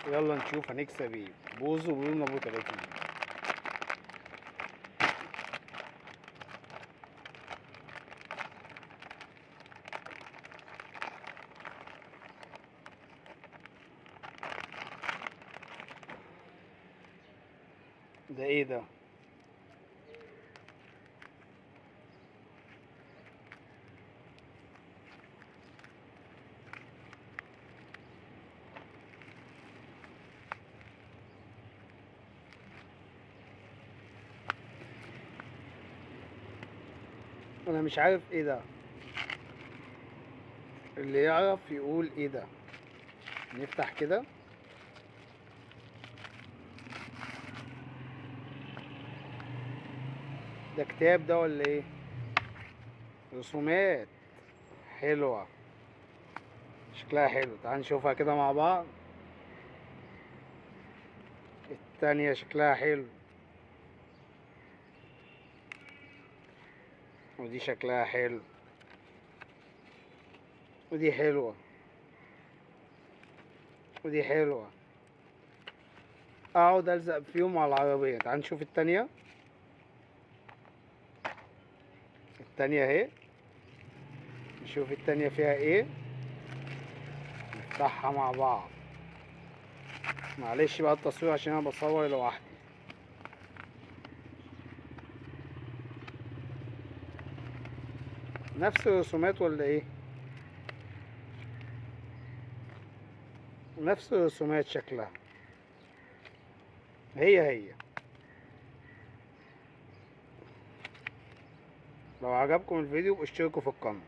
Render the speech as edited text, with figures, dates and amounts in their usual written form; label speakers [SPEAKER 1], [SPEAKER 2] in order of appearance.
[SPEAKER 1] يلا نشوف هنكسب ايه. بوزو بيقول ابو 30. ده ايه ده؟ انا مش عارف ايه ده. اللي يعرف يقول ايه ده. نفتح كده. ده كتاب ده ولا ايه؟ رسومات حلوة، شكلها حلو. تعال نشوفها كده مع بعض. التانية شكلها حلو، ودي شكلها حلو، ودي حلوة، ودي حلوة. اقعد الزق فيهم على العربية. تعال نشوف التانية. التانية اهي. نشوف التانية فيها ايه. نفتحها مع بعض. معلش بقى التصوير عشان انا بصور لوحدي. نفس الرسومات ولا ايه؟ نفس الرسومات شكلها. هي. لو عجبكم الفيديو اشتركوا في القناة.